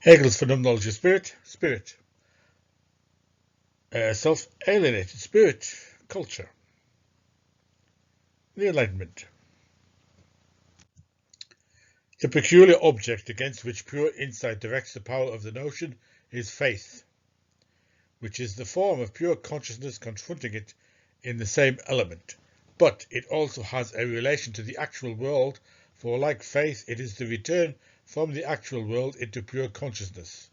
Hegel's Phenomenology of Spirit, self-alienated spirit, culture, the Enlightenment. The peculiar object against which pure insight directs the power of the notion is faith, which is the form of pure consciousness confronting it in the same element, but it also has a relation to the actual world, for like faith it is the return from the actual world into pure consciousness.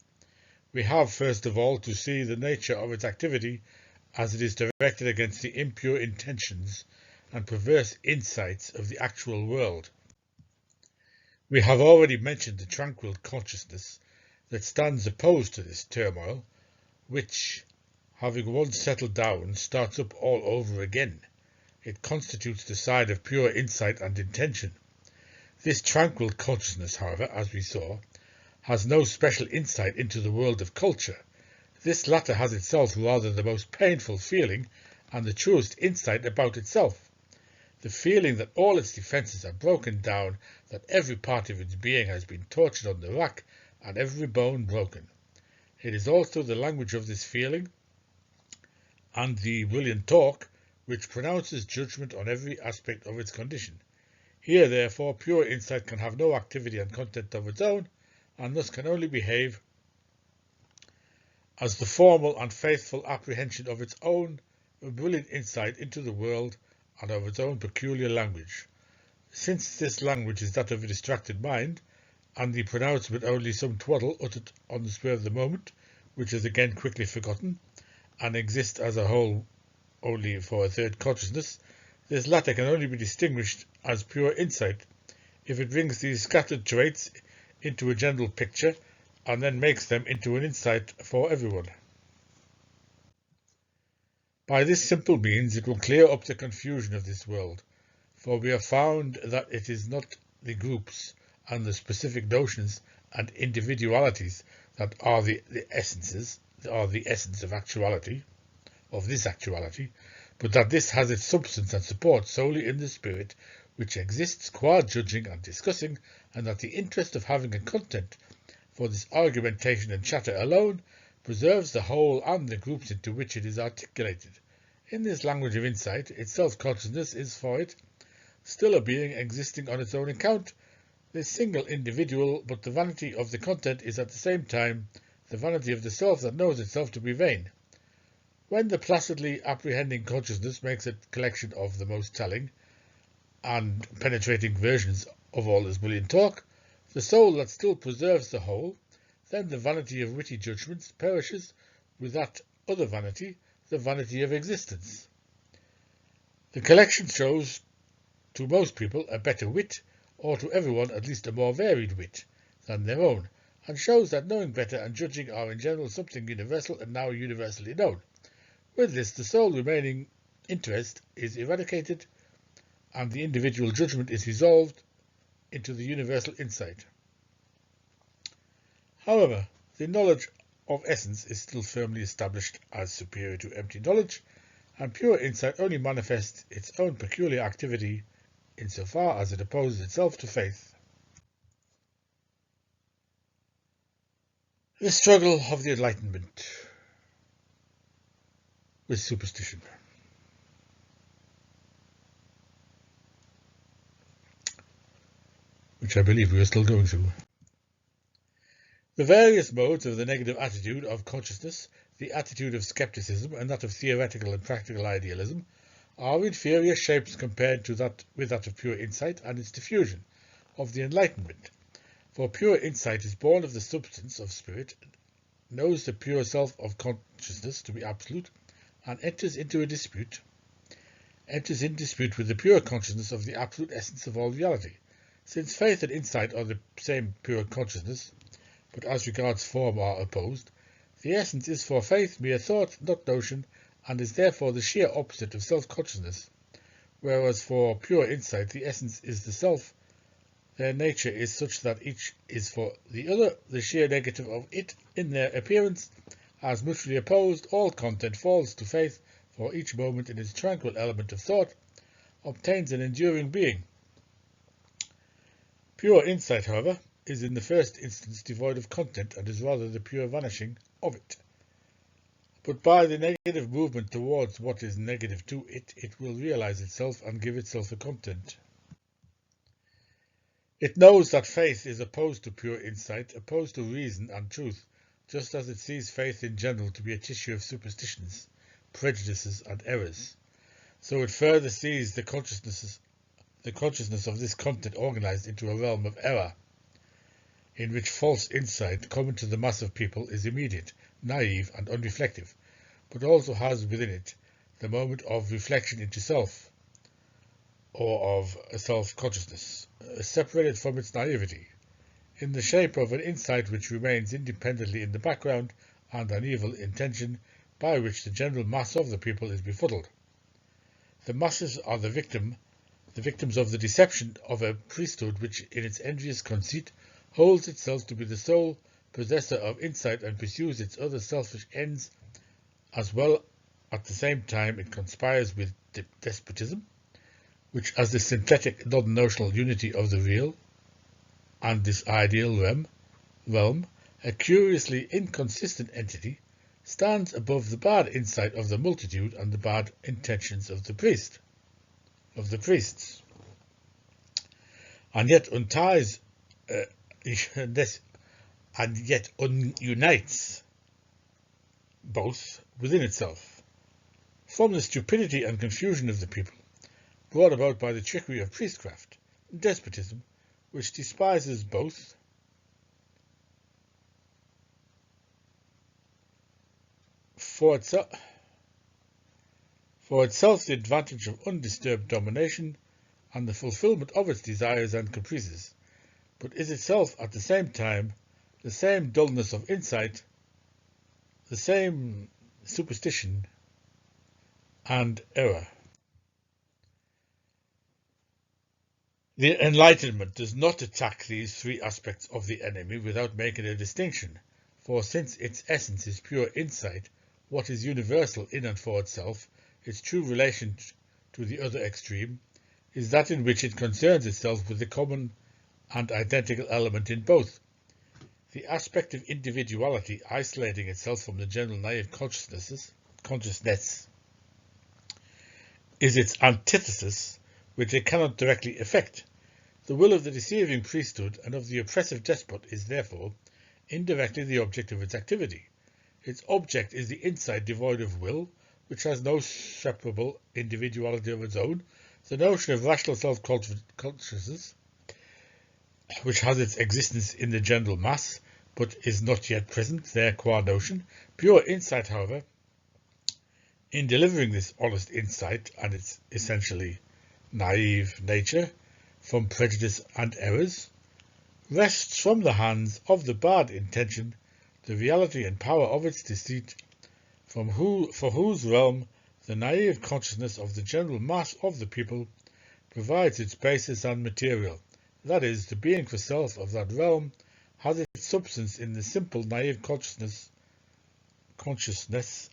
We have first of all to see the nature of its activity as it is directed against the impure intentions and perverse insights of the actual world. We have already mentioned the tranquil consciousness that stands opposed to this turmoil, which, having once settled down, starts up all over again. It constitutes the side of pure insight and intention. This tranquil consciousness, however, as we saw, has no special insight into the world of culture. This latter has itself rather the most painful feeling and the truest insight about itself. The feeling that all its defences are broken down, that every part of its being has been tortured on the rack and every bone broken. It is also the language of this feeling and the brilliant talk which pronounces judgment on every aspect of its condition. Here, therefore, pure insight can have no activity and content of its own, and thus can only behave as the formal and faithful apprehension of its own brilliant insight into the world and of its own peculiar language. Since this language is that of a distracted mind, and the pronouncement only some twaddle uttered on the spur of the moment, which is again quickly forgotten, and exists as a whole only for a third consciousness, this latter can only be distinguished as pure insight if it brings these scattered traits into a general picture and then makes them into an insight for everyone. By this simple means it will clear up the confusion of this world, for we have found that it is not the groups and the specific notions and individualities that are the essence of actuality, of this actuality, but that this has its substance and support solely in the spirit which exists qua judging and discussing, and that the interest of having a content for this argumentation and chatter alone preserves the whole and the groups into which it is articulated. In this language of insight, its self-consciousness is for it still a being existing on its own account, this single individual, but the vanity of the content is at the same time the vanity of the self that knows itself to be vain. When the placidly apprehending consciousness makes a collection of the most telling and penetrating versions of all this brilliant talk, the soul that still preserves the whole, then the vanity of witty judgments perishes with that other vanity, the vanity of existence. The collection shows to most people a better wit, or to everyone at least a more varied wit, than their own, and shows that knowing better and judging are in general something universal and now universally known. With this, the sole remaining interest is eradicated, and the individual judgment is resolved into the universal insight. However, the knowledge of essence is still firmly established as superior to empty knowledge, and pure insight only manifests its own peculiar activity insofar as it opposes itself to faith. The struggle of the Enlightenment with superstition. Which I believe we are still going through. The various modes of the negative attitude of consciousness, the attitude of skepticism and that of theoretical and practical idealism, are inferior shapes compared to that of pure insight and its diffusion of the Enlightenment. For pure insight is born of the substance of spirit, knows the pure self of consciousness to be absolute, and enters in dispute with the pure consciousness of the absolute essence of all reality. Since faith and insight are the same pure consciousness, but as regards form are opposed, the essence is for faith mere thought, not notion, and is therefore the sheer opposite of self-consciousness, whereas for pure insight the essence is the self. Their nature is such that each is for the other the sheer negative of it in their appearance. As mutually opposed, all content falls to faith, for each moment in its tranquil element of thought obtains an enduring being. Pure insight, however, is in the first instance devoid of content and is rather the pure vanishing of it. But by the negative movement towards what is negative to it, it will realize itself and give itself a content. It knows that faith is opposed to pure insight, opposed to reason and truth, just as it sees faith in general to be a tissue of superstitions, prejudices and errors. So it further sees the consciousness of this content organized into a realm of error, in which false insight common to the mass of people is immediate, naive and unreflective, but also has within it the moment of reflection into self, or of self-consciousness, separated from its naivety, in the shape of an insight which remains independently in the background and an evil intention by which the general mass of the people is befuddled. The masses are the victims of the deception of a priesthood which, in its envious conceit, holds itself to be the sole possessor of insight and pursues its other selfish ends, as well at the same time it conspires with despotism, which as the synthetic non-notional unity of the real and this ideal realm, a curiously inconsistent entity, stands above the bad insight of the multitude and the bad intentions of the priests, and yet unties and yet unites both within itself. From the stupidity and confusion of the people, brought about by the trickery of priestcraft, despotism, which despises both, for itself the advantage of undisturbed domination and the fulfillment of its desires and caprices, but is itself at the same time the same dullness of insight, the same superstition and error. The Enlightenment does not attack these three aspects of the enemy without making a distinction, for since its essence is pure insight, what is universal in and for itself, its true relation to the other extreme, is that in which it concerns itself with the common and identical element in both. The aspect of individuality isolating itself from the general naive consciousness is its antithesis, which it cannot directly affect. The will of the deceiving priesthood and of the oppressive despot is therefore indirectly the object of its activity. Its object is the insight devoid of will, which has no separable individuality of its own, the notion of rational self-consciousness, which has its existence in the general mass, but is not yet present there qua notion. Pure insight, however, in delivering this honest insight and its essentially naive nature from prejudice and errors, wrests from the hands of the bad intention the reality and power of its deceit, for whose realm the naive consciousness of the general mass of the people provides its basis and material. That is, the being for self of that realm has its substance in the simple naive consciousness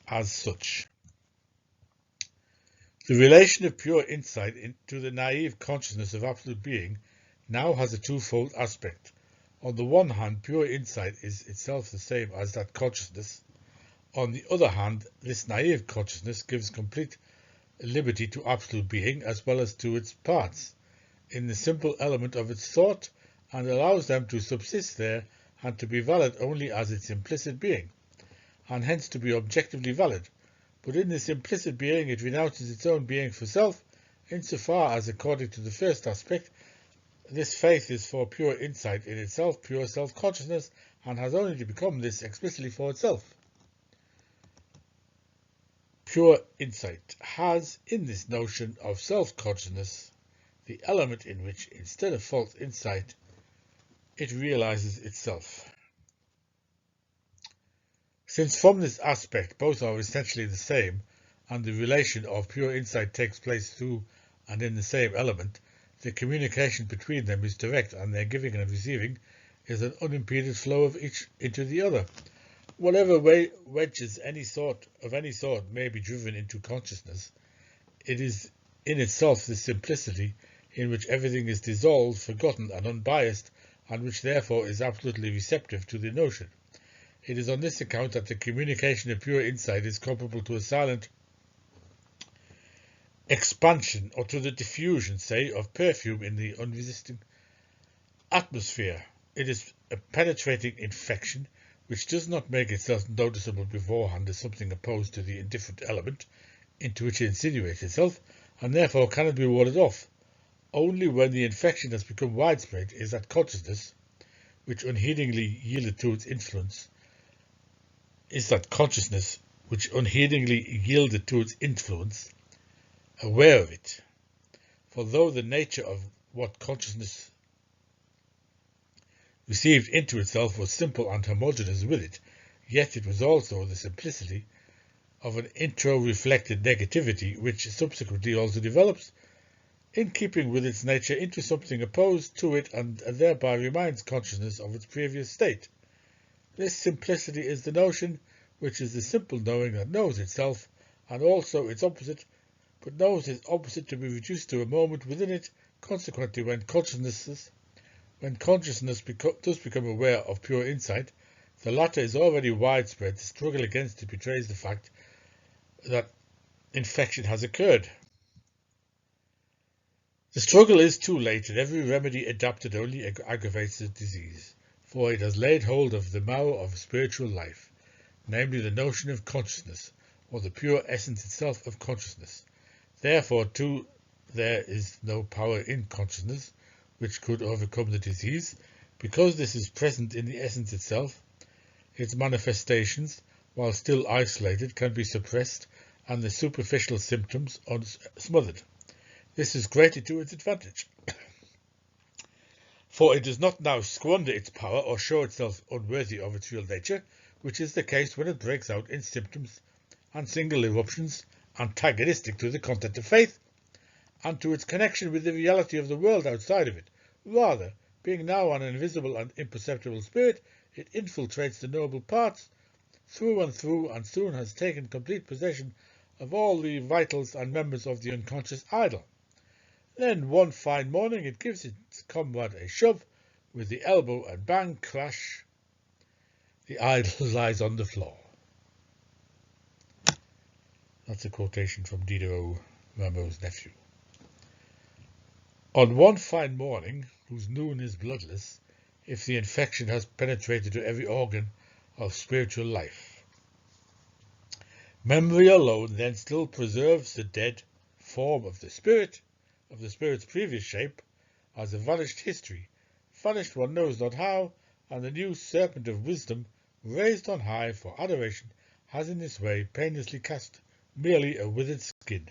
as such. The relation of pure insight to the naive consciousness of absolute being now has a twofold aspect. On the one hand, pure insight is itself the same as that consciousness. On the other hand, this naive consciousness gives complete liberty to absolute being as well as to its parts, in the simple element of its thought, and allows them to subsist there and to be valid only as its implicit being, and hence to be objectively valid. But in this implicit being it renounces its own being for self, insofar as, according to the first aspect, this faith is for pure insight in itself, pure self-consciousness, and has only to become this explicitly for itself. Pure insight has, in this notion of self-consciousness, the element in which, instead of false insight, it realizes itself. Since from this aspect both are essentially the same, and the relation of pure insight takes place through and in the same element, the communication between them is direct, and their giving and receiving is an unimpeded flow of each into the other. Whatever wedges of any sort may be driven into consciousness, it is in itself this simplicity in which everything is dissolved, forgotten, and unbiased, and which therefore is absolutely receptive to the notion. It is on this account that the communication of pure insight is comparable to a silent expansion, or to the diffusion, say, of perfume in the unresisting atmosphere. It is a penetrating infection which does not make itself noticeable beforehand as something opposed to the indifferent element into which it insinuates itself, and therefore cannot be warded off. Only when the infection has become widespread is that consciousness, which unheedingly yielded to its influence, aware of it. For though the nature of what consciousness received into itself was simple and homogeneous with it, yet it was also the simplicity of an intro-reflected negativity which subsequently also develops, in keeping with its nature, into something opposed to it, and thereby reminds consciousness of its previous state. This simplicity is the notion, which is the simple knowing that knows itself and also its opposite, but knows its opposite to be reduced to a moment within it. Consequently, when consciousness does become aware of pure insight, the latter is already widespread. The struggle against it betrays the fact that infection has occurred. The struggle is too late, and every remedy adapted only aggravates the disease, for it has laid hold of the marrow of spiritual life, namely the notion of consciousness, or the pure essence itself of consciousness. Therefore, too, there is no power in consciousness which could overcome the disease, because this is present in the essence itself. Its manifestations, while still isolated, can be suppressed, and the superficial symptoms smothered. This is greatly to its advantage, for it does not now squander its power or show itself unworthy of its real nature, which is the case when it breaks out in symptoms and single eruptions antagonistic to the content of faith and to its connection with the reality of the world outside of it. Rather, being now an invisible and imperceptible spirit, it infiltrates the noble parts through and through, and soon has taken complete possession of all the vitals and members of the unconscious idol. Then one fine morning it gives its comrade a shove with the elbow, and bang, crash, the idol lies on the floor. That's a quotation from Diderot, Rameau's nephew. On one fine morning, whose noon is bloodless, if the infection has penetrated to every organ of spiritual life, memory alone then still preserves the dead form of the spirit's previous shape, as a vanished history, vanished one knows not how, and the new serpent of wisdom, raised on high for adoration, has in this way painlessly cast merely a withered skin.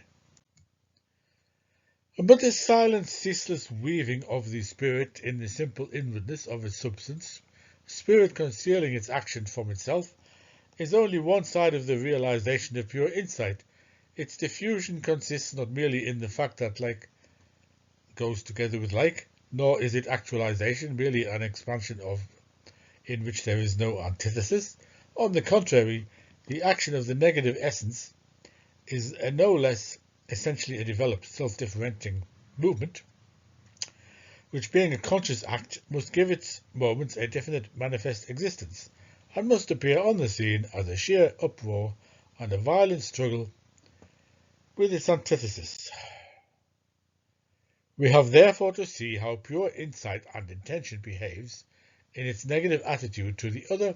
But this silent, ceaseless weaving of the spirit in the simple inwardness of its substance, spirit concealing its action from itself, is only one side of the realization of pure insight. Its diffusion consists not merely in the fact that like goes together with like, nor is it actualization merely an expansion in which there is no antithesis. On the contrary, the action of the negative essence is no less essentially a developed self-differentiating movement, which, being a conscious act, must give its moments a definite manifest existence, and must appear on the scene as a sheer uproar and a violent struggle with its antithesis. We have therefore to see how pure insight and intention behaves in its negative attitude to the other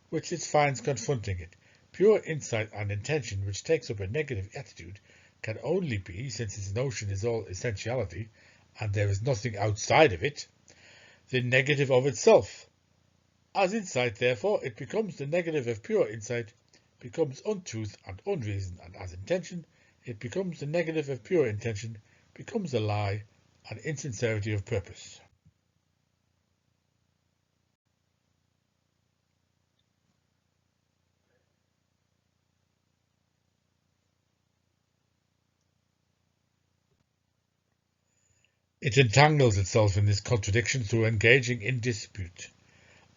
which it finds confronting it. Pure insight and intention which takes up a negative attitude can only be, since its notion is all essentiality, and there is nothing outside of it, the negative of itself. As insight, therefore, it becomes the negative of pure insight, becomes untruth and unreason, and as intention, it becomes the negative of pure intention, becomes a lie and insincerity of purpose. It entangles itself in this contradiction through engaging in dispute,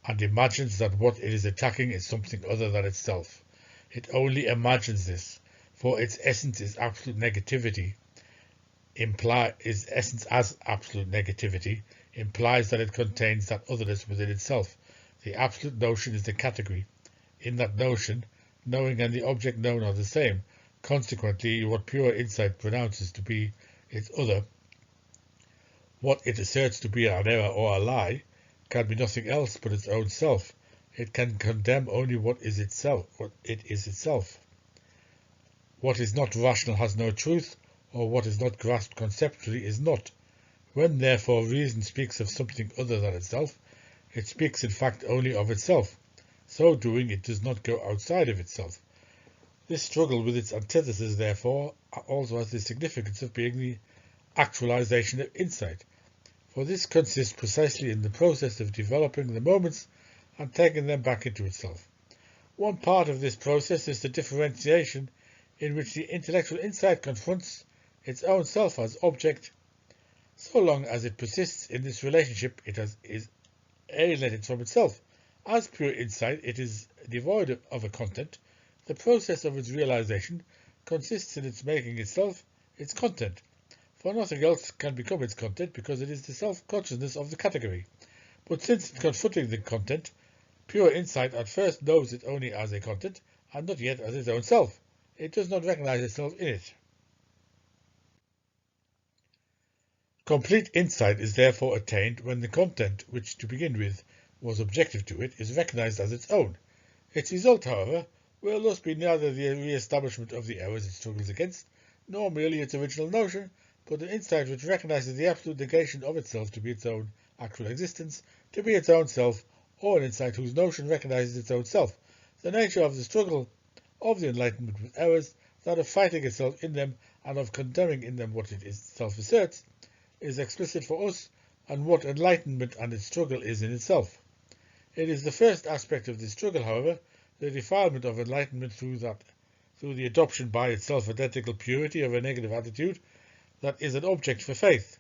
and imagines that what it is attacking is something other than itself. It only imagines this, for its essence is absolute negativity, its essence as absolute negativity implies that it contains that otherness within itself. The absolute notion is the category. In that notion, knowing and the object known are the same. Consequently, what pure insight pronounces to be its other, what it asserts to be an error or a lie, can be nothing else but its own self. It can condemn only what it is itself. What is not rational has no truth, or what is not grasped conceptually is not. When therefore reason speaks of something other than itself, it speaks in fact only of itself. So doing, it does not go outside of itself. This struggle with its antithesis, therefore, also has the significance of being the actualization of insight, for this consists precisely in the process of developing the moments and taking them back into itself. One part of this process is the differentiation in which the intellectual insight confronts its own self as object. So long as it persists in this relationship, it is alienated from itself. As pure insight, it is devoid of a content. The process of its realization consists in its making itself its content, for nothing else can become its content because it is the self-consciousness of the category. But since in confronting the content, pure insight at first knows it only as a content, and not yet as its own self. It does not recognize itself in it. Complete insight is therefore attained when the content, which to begin with was objective to it, is recognized as its own. Its result, however, will thus be neither the re-establishment of the errors it struggles against, nor merely its original notion, but an insight which recognizes the absolute negation of itself to be its own actual existence, to be its own self, or an insight whose notion recognizes its own self. The nature of the struggle of the Enlightenment with errors, that of fighting itself in them and of condemning in them what it itself asserts, is explicit for us, and what Enlightenment and its struggle is in itself. It is the first aspect of this struggle, however, the defilement of Enlightenment through the adoption by its self-identical purity of a negative attitude, that is an object for faith,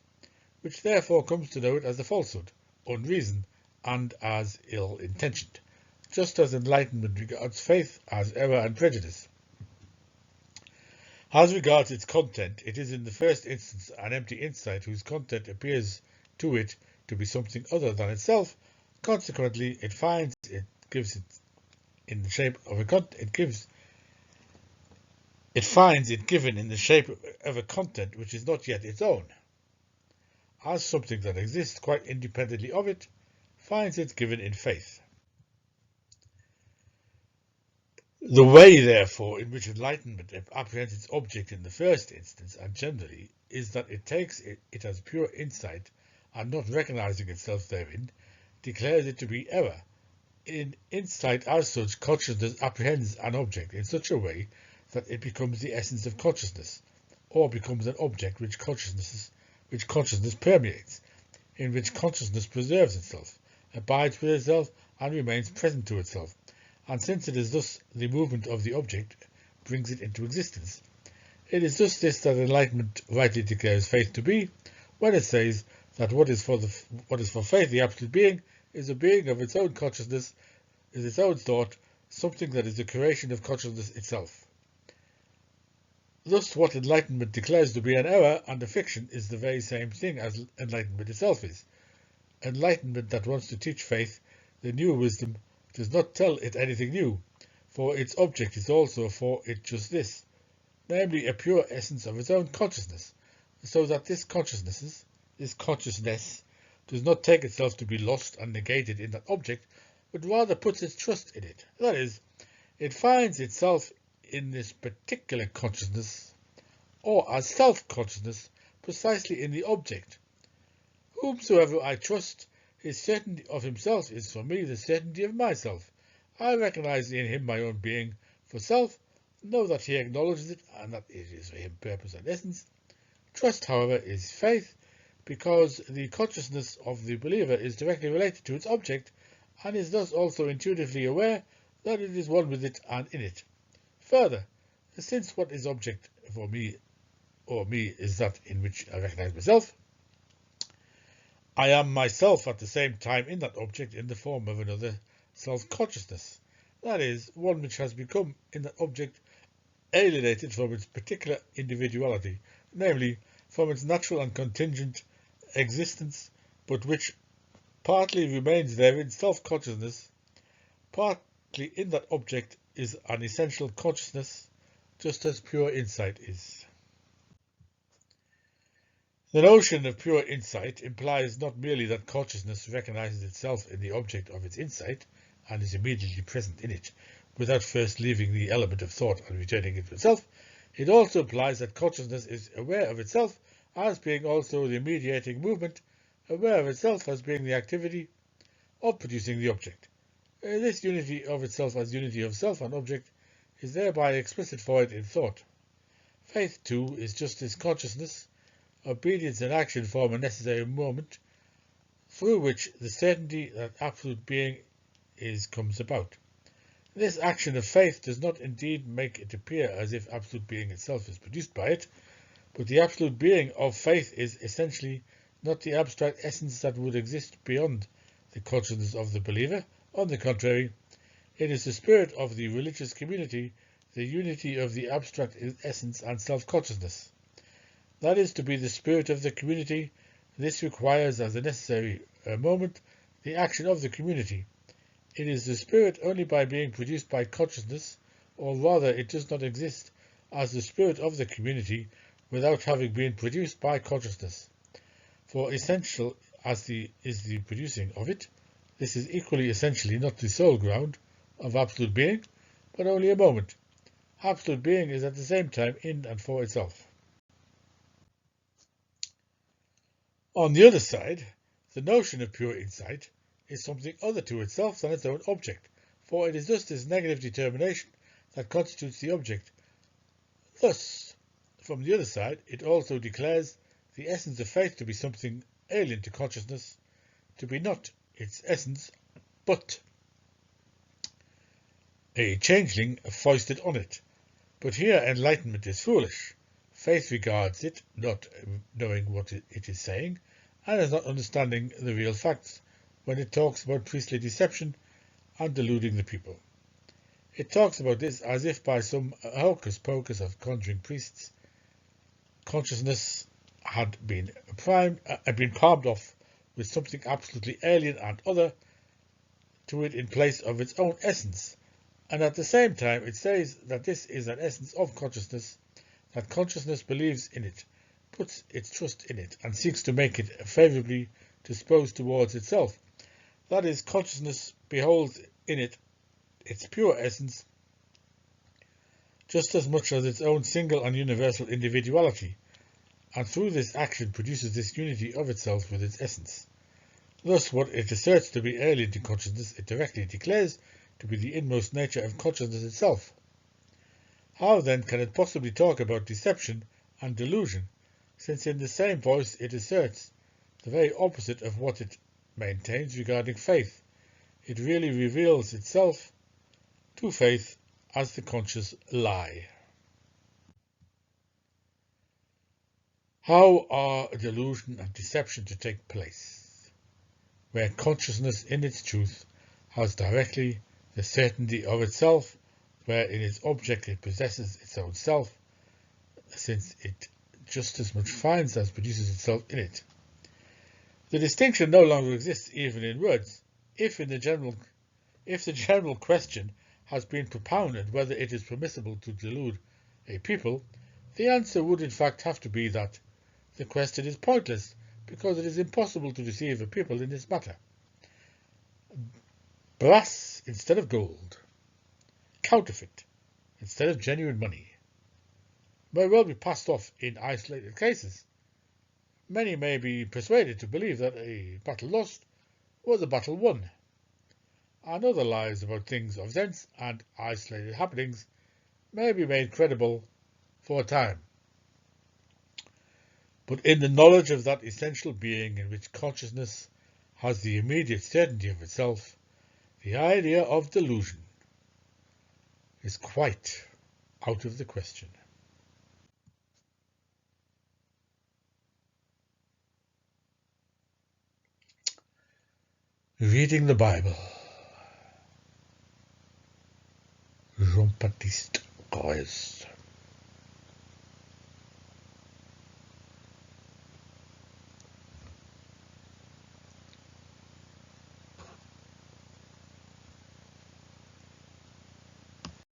which therefore comes to know it as a falsehood, unreason, and as ill-intentioned, just as Enlightenment regards faith as error and prejudice. As regards its content, it is in the first instance an empty insight whose content appears to it to be something other than itself. Consequently, it finds it gives it in the shape of a it finds it given in the shape of a content which is not yet its own, as something that exists quite independently of it, finds it given in faith. The way, therefore, in which Enlightenment apprehends its object in the first instance, and generally, is that it takes it as pure insight, and not recognizing itself therein, declares it to be error. In insight as such, consciousness apprehends an object in such a way that it becomes the essence of consciousness, or becomes an object which consciousness permeates, in which consciousness preserves itself, abides with itself, and remains present to itself. And since it is thus the movement of the object brings it into existence, it is just this that Enlightenment rightly declares faith to be, when it says that what is for faith the absolute being is a being of its own consciousness, is its own thought, something that is the creation of consciousness itself. Thus, what Enlightenment declares to be an error and a fiction is the very same thing as Enlightenment itself is. Enlightenment that wants to teach faith the new wisdom does not tell it anything new, for its object is also for it just this, namely a pure essence of its own consciousness, so that this consciousness does not take itself to be lost and negated in that object, but rather puts its trust in it. That is, it finds itself in this particular consciousness, or as self-consciousness, precisely in the object. Whomsoever I trust, his certainty of himself is for me the certainty of myself. I recognize in him my own being for self, know that he acknowledges it, and that it is for him purpose and essence. Trust, however, is faith, because the consciousness of the believer is directly related to its object, and is thus also intuitively aware that it is one with it and in it. Further, since what is object for me or me is that in which I recognize myself, I am myself at the same time in that object in the form of another self-consciousness, that is, one which has become in that object alienated from its particular individuality, namely, from its natural and contingent existence, but which partly remains there in self-consciousness, partly in that object is an essential consciousness, just as pure insight is. The notion of pure insight implies not merely that consciousness recognizes itself in the object of its insight and is immediately present in it, without first leaving the element of thought and returning it to itself. It also implies that consciousness is aware of itself as being also the mediating movement, aware of itself as being the activity of producing the object. This unity of itself as unity of self and object is thereby explicit for it in thought. Faith, too, is just as consciousness. Obedience and action form a necessary moment through which the certainty that absolute being comes about. This action of faith does not indeed make it appear as if absolute being itself is produced by it, but the absolute being of faith is essentially not the abstract essence that would exist beyond the consciousness of the believer. On the contrary, it is the spirit of the religious community, the unity of the abstract essence and self-consciousness. That is to be the spirit of the community. This requires as a necessary moment the action of the community. It is the spirit only by being produced by consciousness, or rather it does not exist as the spirit of the community without having been produced by consciousness. For essential as is the producing of it, this is equally essentially not the sole ground of absolute being, but only a moment. Absolute being is at the same time in and for itself. On the other side, the notion of pure insight is something other to itself than its own object, for it is just this negative determination that constitutes the object. Thus, from the other side, it also declares the essence of faith to be something alien to consciousness, to be not its essence, but a changeling foisted on it. But here enlightenment is foolish. Faith regards it, not knowing what it is saying, and is not understanding the real facts when it talks about priestly deception and deluding the people. It talks about this as if by some hocus pocus of conjuring priests, consciousness had been palmed off with something absolutely alien and other to it in place of its own essence, and at the same time it says that this is an essence of consciousness, that consciousness believes in it, puts its trust in it, and seeks to make it favourably disposed towards itself. That is, consciousness beholds in it its pure essence just as much as its own single and universal individuality, and through this action produces this unity of itself with its essence. Thus, what it asserts to be alien to consciousness, it directly declares to be the inmost nature of consciousness itself. How then can it possibly talk about deception and delusion, since in the same voice it asserts the very opposite of what it maintains regarding faith? It really reveals itself to faith as the conscious lie. How are delusion and deception to take place? Where consciousness in its truth has directly the certainty of itself, where in its object it possesses its own self, since it just as much finds as produces itself in it. The distinction no longer exists even in words. If the general question has been propounded whether it is permissible to delude a people, the answer would in fact have to be that the question is pointless, because it is impossible to deceive a people in this matter. Brass instead of gold, counterfeit instead of genuine money, may well be passed off in isolated cases. Many may be persuaded to believe that a battle lost was a battle won, and other lies about things of sense and isolated happenings may be made credible for a time. But in the knowledge of that essential being in which consciousness has the immediate certainty of itself, the idea of delusion is quite out of the question. Reading the Bible. Jean-Baptiste Greuze.